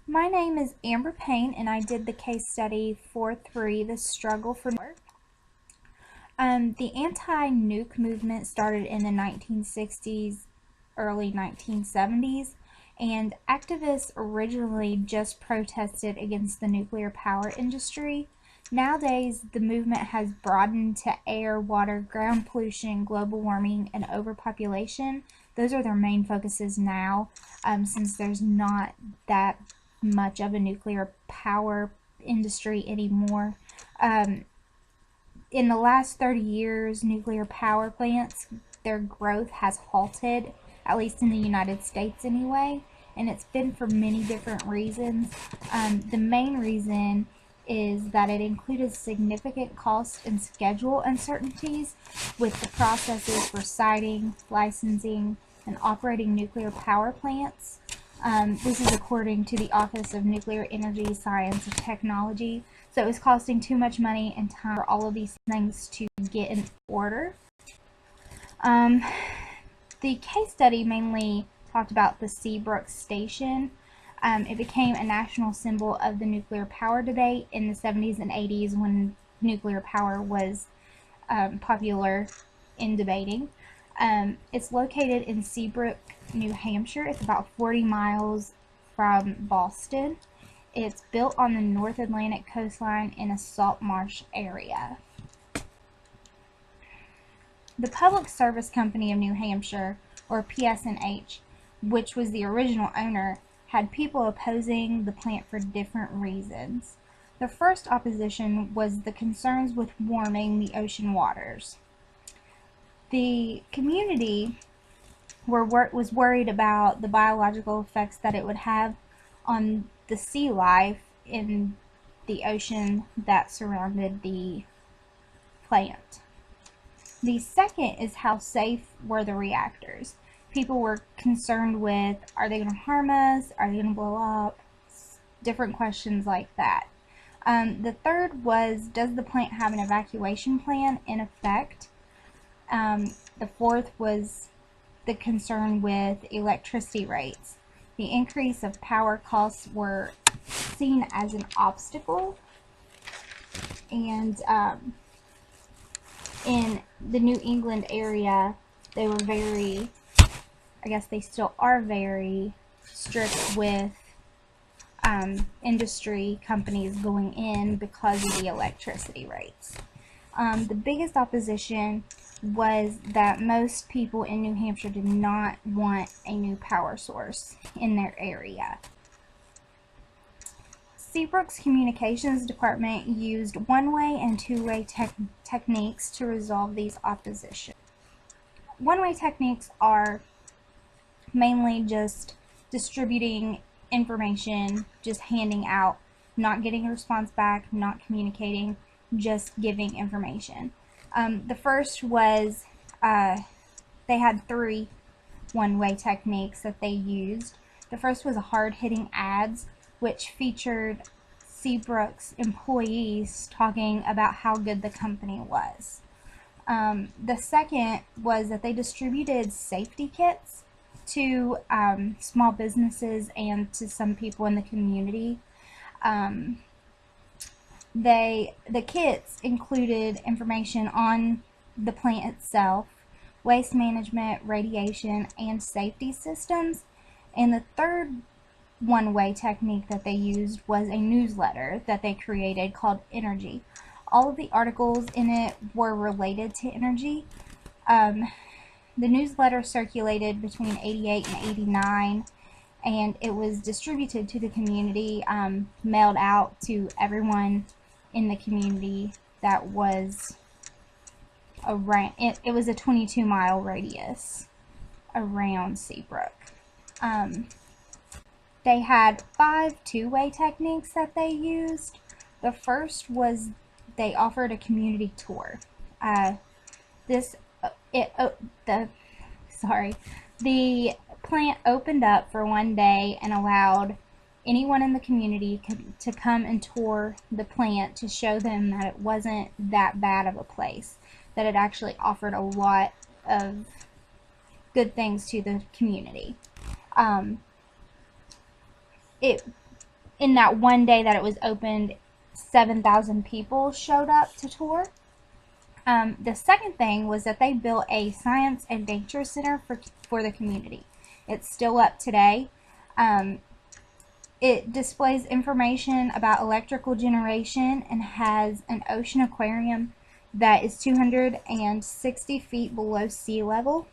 My name is Amber Payne, and I did the case study 4-3, The Struggle for War. The anti-nuke movement started in the 1960s, early 1970s, and activists originally just protested against the nuclear power industry. Nowadays, the movement has broadened to air, water, ground pollution, global warming, and overpopulation. Those are their main focuses now, since there's not that much of a nuclear power industry anymore. In the last 30 years, nuclear power plants, their growth has halted, at least in the United States anyway, and it's been for many different reasons. The main reason is that it included significant cost and schedule uncertainties with the processes for siting, licensing, and operating nuclear power plants. This is according to the Office of Nuclear Energy, Science, and Technology. So it was costing too much money and time for all of these things to get in order. The case study mainly talked about the Seabrook Station. It became a national symbol of the nuclear power debate in the 70s and 80s when nuclear power was popular in debating. It's located in Seabrook, New Hampshire. It's about 40 miles from Boston. It's built on the North Atlantic coastline in a salt marsh area. The Public Service Company of New Hampshire, or PSNH, which was the original owner, had people opposing the plant for different reasons. The first opposition was the concerns with warming the ocean waters. The community was worried about the biological effects that it would have on the sea life in the ocean that surrounded the plant. The second is how safe were the reactors. People were concerned with, are they going to harm us? Are they going to blow up? Different questions like that. The third was, does the plant have an evacuation plan in effect? The fourth was the concern with electricity rates. The increase of power costs were seen as an obstacle, and in the New England area, they were very, I guess they still are very strict with industry companies going in because of the electricity rates. The biggest opposition was that most people in New Hampshire did not want a new power source in their area. Seabrook's communications department used one-way and two-way techniques to resolve these oppositions. One-way techniques are mainly just distributing information, just handing out, not getting a response back, not communicating, just giving information. The first was, they had 3 one-way techniques that they used. The first was hard-hitting ads, which featured Seabrook's employees talking about how good the company was. The second was that they distributed safety kits to small businesses and to some people in the community. The kits included information on the plant itself, waste management, radiation, and safety systems. And the third one-way technique that they used was a newsletter that they created called Energy. All of the articles in it were related to energy. The newsletter circulated between 88 and 89, and it was distributed to the community, mailed out to everyone in the community that was around. It was a 22-mile radius around Seabrook. They had 5 two-way techniques that they used. The first was they offered a community tour. The plant opened up for one day and allowed anyone in the community to come and tour the plant to show them that it wasn't that bad of a place, that it actually offered a lot of good things to the community. in that one day that it was opened, 7,000 people showed up to tour. The second thing was that they built a science and nature center for the community. It's still up today. It displays information about electrical generation and has an ocean aquarium that is 260 feet below sea level.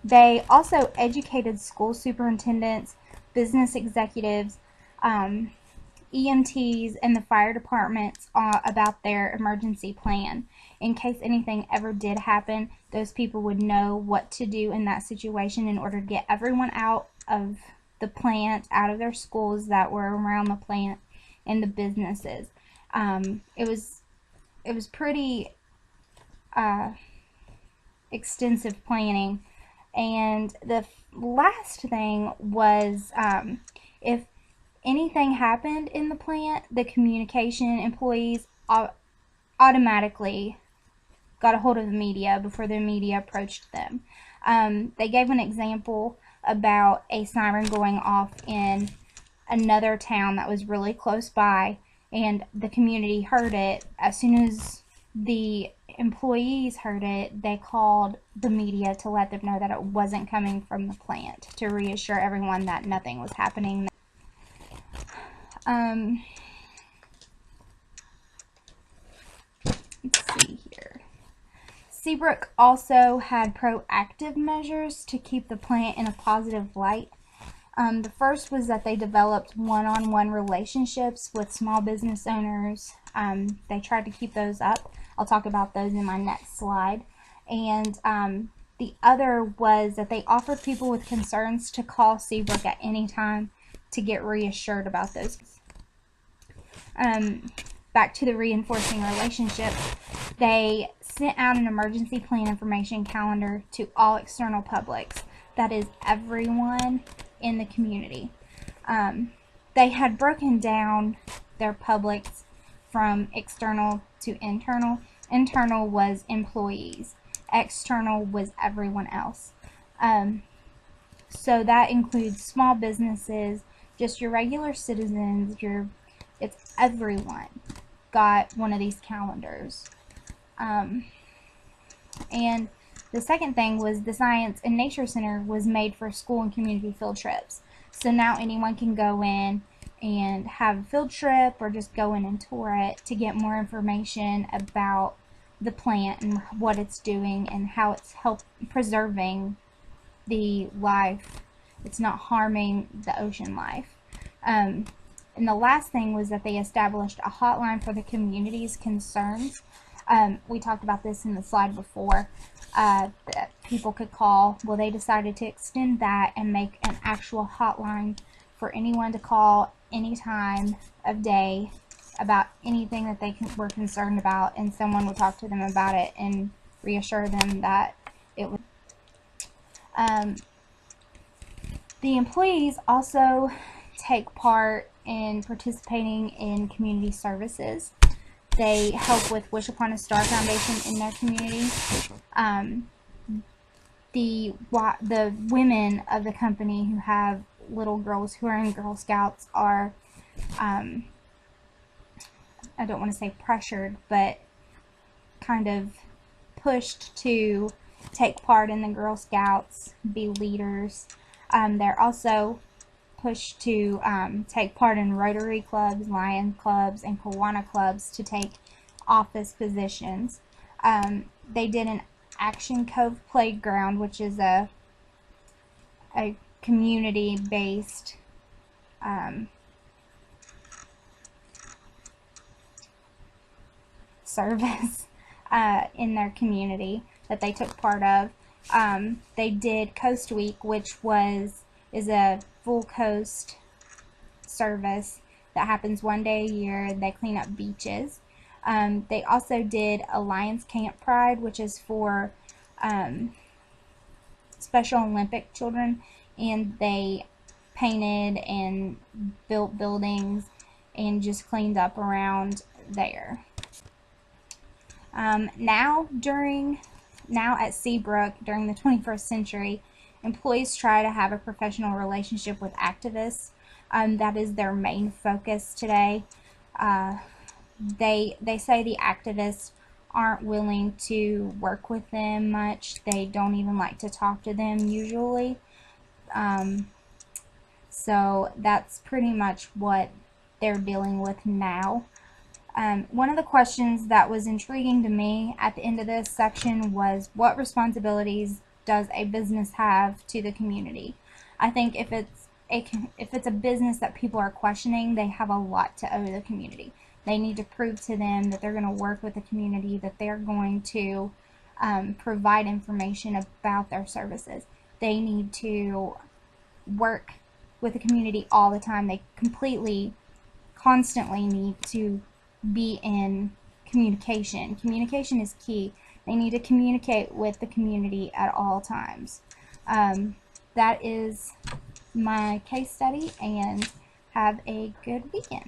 They also educated school superintendents, business executives, EMTs, and the fire departments about their emergency plan. In case anything ever did happen, those people would know what to do in that situation in order to get everyone out of the plant, out of their schools that were around the plant, and the businesses. It was pretty extensive planning. And the last thing was, if anything happened in the plant, the communication employees automatically got a hold of the media before the media approached them. They gave an example about a siren going off in another town that was really close by, and the community heard it. As soon as the employees heard it, they called the media to let them know that it wasn't coming from the plant, to reassure everyone that nothing was happening. Let's see here. Seabrook also had proactive measures to keep the plant in a positive light. The first was that they developed one-on-one relationships with small business owners. They tried to keep those up. I'll talk about those in my next slide. And the other was that they offered people with concerns to call Seabrook at any time to get reassured about those. Back to the reinforcing relationships, they sent out an emergency plan information calendar to all external publics. That is everyone in the community. They had broken down their publics from external to internal. Internal was employees. External was everyone else. So that includes small businesses, just your regular citizens, it's everyone got one of these calendars. And the second thing was the Science and Nature Center was made for school and community field trips. So now anyone can go in and have a field trip or just go in and tour it to get more information about the plant and what it's doing and how it's preserving the life. It's not harming the ocean life. And the last thing was that they established a hotline for the community's concerns. We talked about this in the slide before, that people could call. Well, they decided to extend that and make an actual hotline for anyone to call any time of day about anything that they were concerned about, and someone would talk to them about it and reassure them that it was. The employees also take part in participating in community services. They help with Wish Upon a Star Foundation in their community. The women of the company who have little girls who are in Girl Scouts are, I don't want to say pressured, but kind of pushed to take part in the Girl Scouts, be leaders. They're also pushed to take part in Rotary clubs, Lion clubs, and Kiwanis clubs to take office positions. They did an Action Cove Playground, which is a community-based service in their community that they took part of. They did Coast Week, which is a full coast service that happens one day a year. They clean up beaches. They also did Alliance Camp Pride, which is for Special Olympic children, and they painted and built buildings and just cleaned up around there. Now at Seabrook, during the 21st century, employees try to have a professional relationship with activists. That is their main focus today. They say the activists aren't willing to work with them much. They don't even like to talk to them usually. So that's pretty much what they're dealing with now. One of the questions that was intriguing to me at the end of this section was, what responsibilities does a business have to the community? I think if it's a business that people are questioning, they have a lot to owe the community. They need to prove to them that they're going to work with the community, that they're going to provide information about their services. They need to work with the community all the time. They constantly need to be in communication. Communication is key. They need to communicate with the community at all times. That is my case study, and have a good weekend.